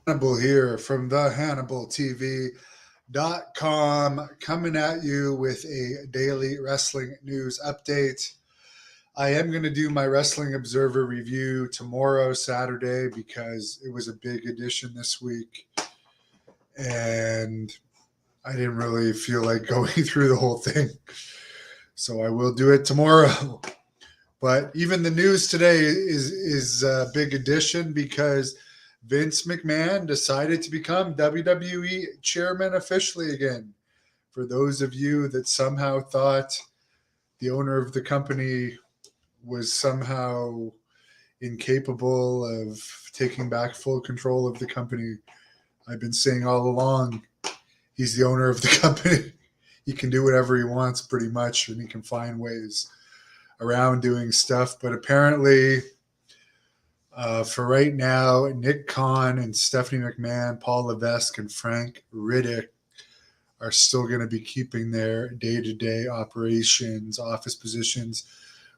Hannibal here from the HannibalTV.com, coming at you with a daily wrestling news update. I am going to do my Wrestling Observer review tomorrow, Saturday, because it was a big edition this week. And I didn't really feel like going through the whole thing. So I will do it tomorrow. But even the news today is a big addition because Vince McMahon decided to become WWE chairman officially again. For those of you that somehow thought the owner of the company was somehow incapable of taking back full control of the company, I've been saying all along, he's the owner of the company. He can do whatever he wants pretty much, and he can find ways around doing stuff. But apparently, for right now, Nick Khan and Stephanie McMahon, Paul Levesque, and Frank Riddick are still going to be keeping their day-to-day operations, office positions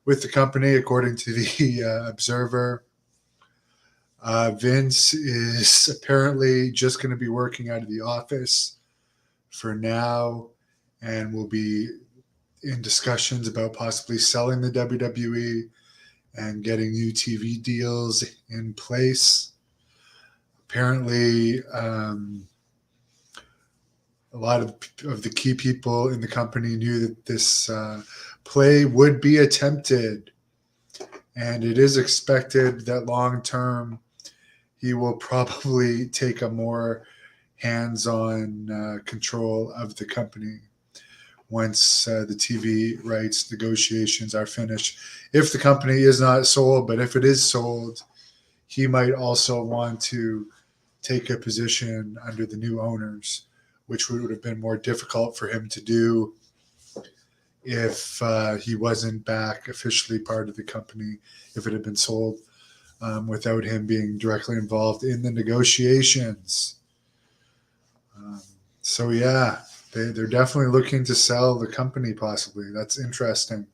with the company, according to the Observer. Vince is apparently just going to be working out of the office for now and will be in discussions about possibly selling the WWE and getting new TV deals in place. Apparently, a lot of the key people in the company knew that this play would be attempted, and it is expected that long term he will probably take a more hands-on control of the company once the TV rights negotiations are finished. If the company is not sold, but if it is sold, he might also want to take a position under the new owners, which would have been more difficult for him to do if he wasn't back officially part of the company, if it had been sold without him being directly involved in the negotiations. So, yeah. They're definitely looking to sell the company, possibly. That's interesting.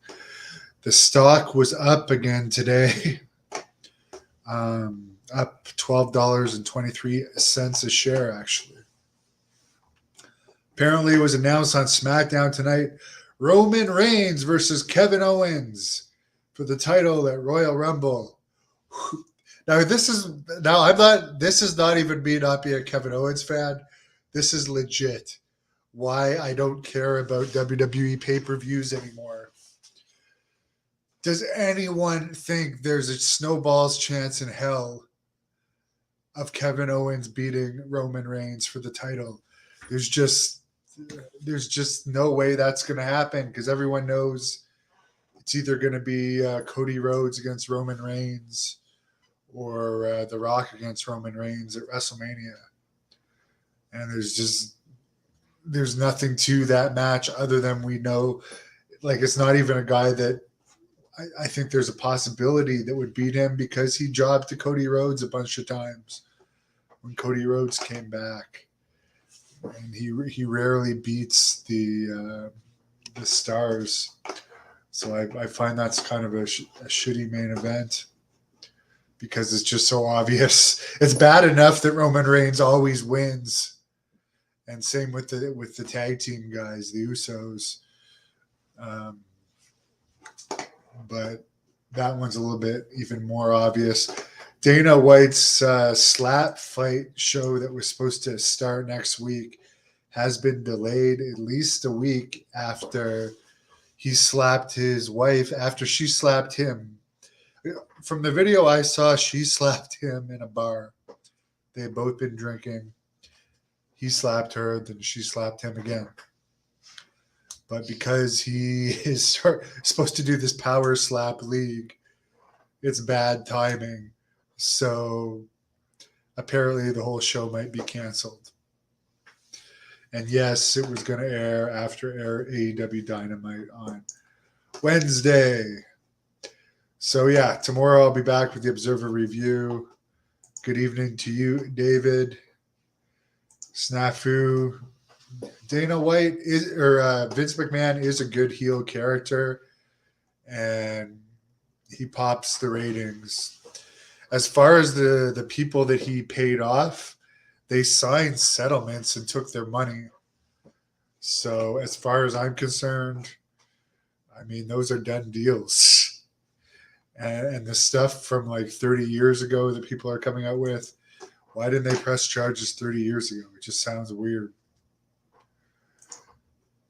The stock was up again today, up $12.23 a share, actually. Apparently, it was announced on SmackDown tonight Roman Reigns versus Kevin Owens for the title at Royal Rumble. This is not even me not being a Kevin Owens fan. This is legit why I don't care about WWE pay-per-views anymore. Does anyone think there's a snowball's chance in hell of Kevin Owens beating Roman Reigns for the title? There's just no way that's going to happen because everyone knows it's either going to be Cody Rhodes against Roman Reigns or The Rock against Roman Reigns at WrestleMania. And there's nothing to that match other than we know, like, it's not even a guy that I think there's a possibility that would beat him because he jobbed to Cody Rhodes a bunch of times when Cody Rhodes came back, and he rarely beats the stars. So I find that's kind of a shitty main event because it's just so obvious. It's bad enough that Roman Reigns always wins. And same with the tag team guys, the Usos. But that one's a little bit even more obvious. Dana White's slap fight show that was supposed to start next week has been delayed at least a week after he slapped his wife, after she slapped him. From the video I saw, she slapped him in a bar. They had both been drinking. He slapped her, then she slapped him again. But because he is supposed to do this power slap league, it's bad timing. So apparently the whole show might be canceled. And yes, it was going to air after AEW Dynamite on Wednesday. So yeah, tomorrow I'll be back with the Observer review. Good evening to you, David. Snafu. Dana White Vince McMahon is a good heel character, and he pops the ratings. As far as the people that he paid off, They signed settlements and took their money. So as far as I'm concerned, I mean, those are done deals. And the stuff from like 30 years ago that people are coming out with, why didn't they press charges 30 years ago? It just sounds weird.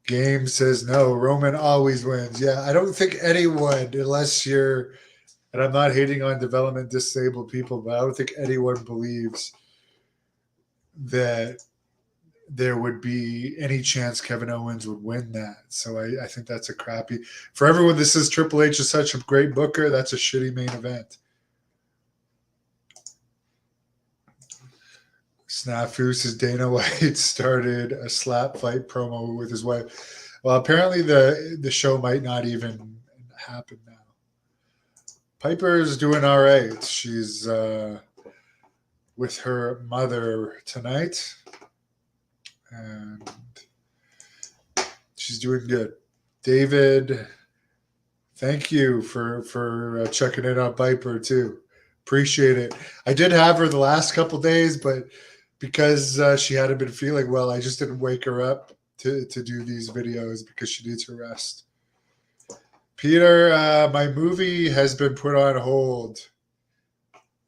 Game says no, Roman always wins. Yeah, I don't think anyone, unless you're, and I'm not hating on development disabled people, but I don't think anyone believes that there would be any chance Kevin Owens would win that. So I think that's a crappy. For everyone, this is Triple H is such a great booker. That's a shitty main event. Snafu says Dana White started a slap fight promo with his wife. Well, apparently the show might not even happen now. Piper's doing all right. She's with her mother tonight, and she's doing good. David, thank you for checking in on Piper too. Appreciate it. I did have her the last couple days, but because she hadn't been feeling well, I just didn't wake her up to do these videos because she needs her rest. Peter, my movie has been put on hold.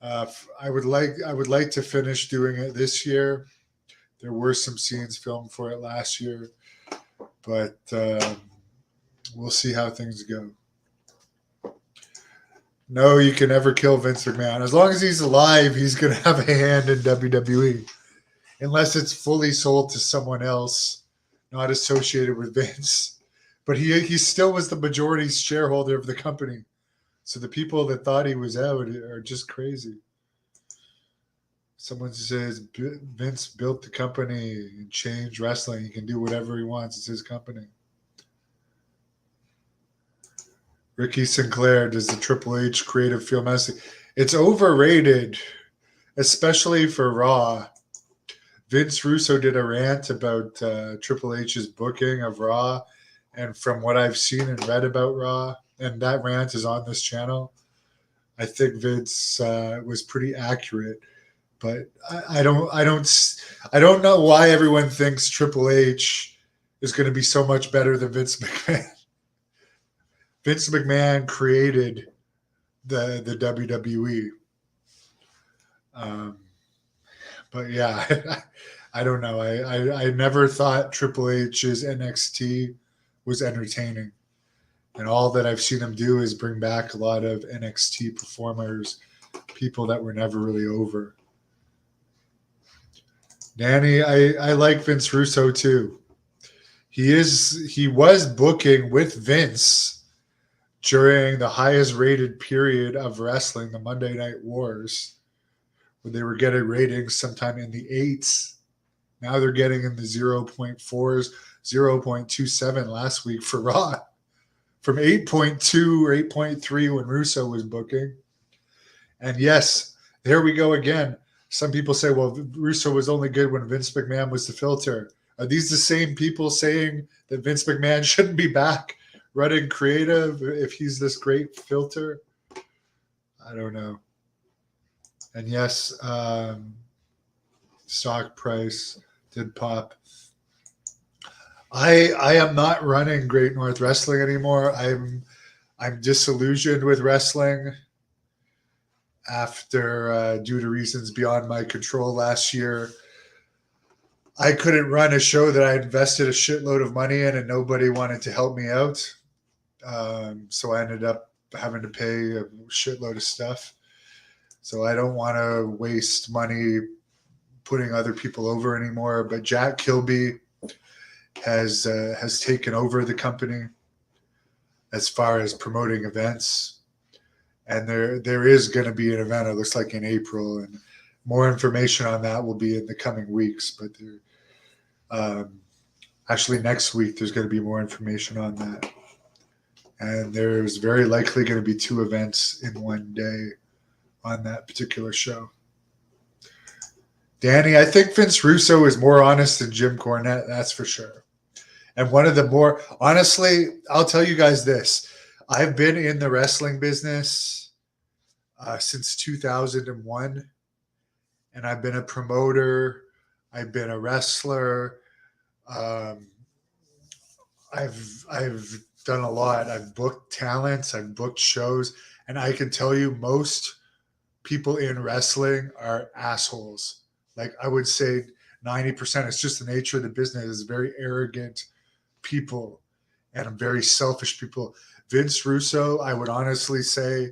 I would like to finish doing it this year. There were some scenes filmed for it last year, but we'll see how things go. No, you can never kill Vince McMahon. As long as he's alive, he's going to have a hand in WWE. Unless it's fully sold to someone else, not associated with Vince. But he still was the majority shareholder of the company. So the people that thought he was out are just crazy. Someone says Vince built the company and changed wrestling. He can do whatever he wants. It's his company. Ricky Sinclair, does the Triple H creative feel messy? It's overrated, especially for Raw. Vince Russo did a rant about Triple H's booking of Raw, and from what I've seen and read about Raw, and that rant is on this channel, I think Vince was pretty accurate. But I don't know why everyone thinks Triple H is going to be so much better than Vince McMahon. Vince McMahon created the WWE. But yeah, I don't know. I never thought Triple H's NXT was entertaining. And all that I've seen him do is bring back a lot of NXT performers, people that were never really over. Danny, I like Vince Russo too. He was booking with Vince during the highest rated period of wrestling, the Monday Night Wars, when they were getting ratings sometime in the 8s. Now they're getting in the 0.4s, 0.27 last week for Raw. From 8.2 or 8.3 when Russo was booking. And yes, there we go again. Some people say, well, Russo was only good when Vince McMahon was the filter. Are these the same people saying that Vince McMahon shouldn't be back running creative if he's this great filter? I don't know. And yes, stock price did pop. I am not running Great North Wrestling anymore. I'm disillusioned with wrestling after, due to reasons beyond my control last year. I couldn't run a show that I invested a shitload of money in and nobody wanted to help me out. So I ended up having to pay a shitload of stuff. So I don't want to waste money putting other people over anymore. But Jack Kilby has taken over the company as far as promoting events. And there is going to be an event, it looks like in April, and more information on that will be in the coming weeks. But actually next week, there's going to be more information on that. And there's very likely going to be 2 events in one day on that particular show. Danny, I think Vince Russo is more honest than Jim Cornette, that's for sure. And one of the more, honestly, I'll tell you guys this. I've been in the wrestling business since 2001, and I've been a promoter I've been a wrestler. Um, I've done a lot. I've booked talents. I've booked shows, and I can tell you most people in wrestling are assholes. Like I would say 90%. It's just the nature of the business. It's very arrogant people and very selfish people. Vince Russo, I would honestly say,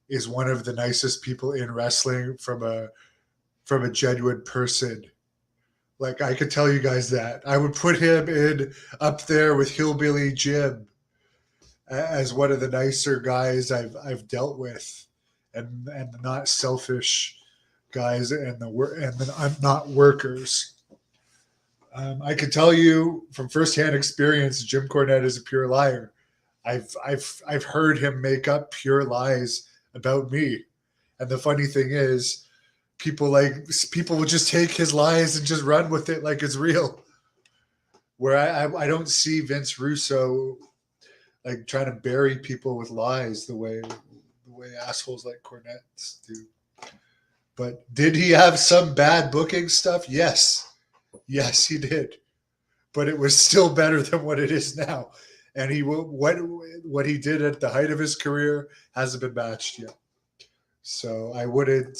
is one of the nicest people in wrestling from a genuine person. Like I could tell you guys that. I would put him in up there with Hillbilly Jim as one of the nicer guys I've dealt with, and the not selfish guys and the not workers. I can tell you from firsthand experience, Jim Cornette is a pure liar. I've heard him make up pure lies about me, and the funny thing is, people will just take his lies and just run with it like it's real. Where I don't see Vince Russo like trying to bury people with lies the way assholes like Cornette do. But did he have some bad booking stuff? Yes. Yes, he did. But it was still better than what it is now. And what he did at the height of his career hasn't been matched yet. So I wouldn't.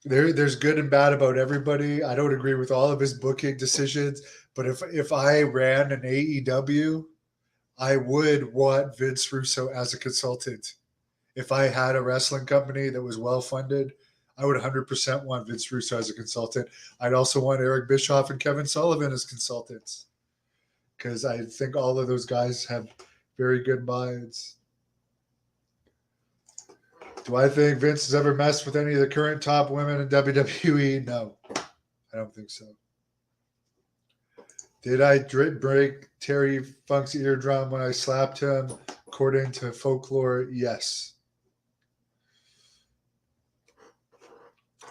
There's good and bad about everybody. I don't agree with all of his booking decisions, but if I ran an AEW, I would want Vince Russo as a consultant. If I had a wrestling company that was well funded, I would 100% want Vince Russo as a consultant. I'd also want Eric Bischoff and Kevin Sullivan as consultants, because I think all of those guys have very good minds. Do I think Vince has ever messed with any of the current top women in WWE? No, I don't think so. Did I break Terry Funk's eardrum when I slapped him? According to folklore, yes.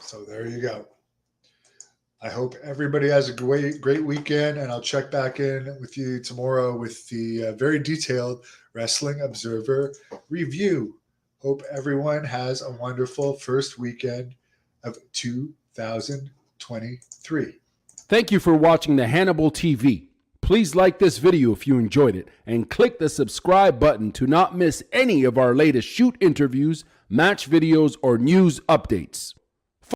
So there you go. I hope everybody has a great weekend, and I'll check back in with you tomorrow with the very detailed Wrestling Observer review. Hope everyone has a wonderful first weekend of 2023. Thank you for watching the Hannibal TV. Please like this video if you enjoyed it, and click the subscribe button to not miss any of our latest shoot interviews, match videos, or news updates.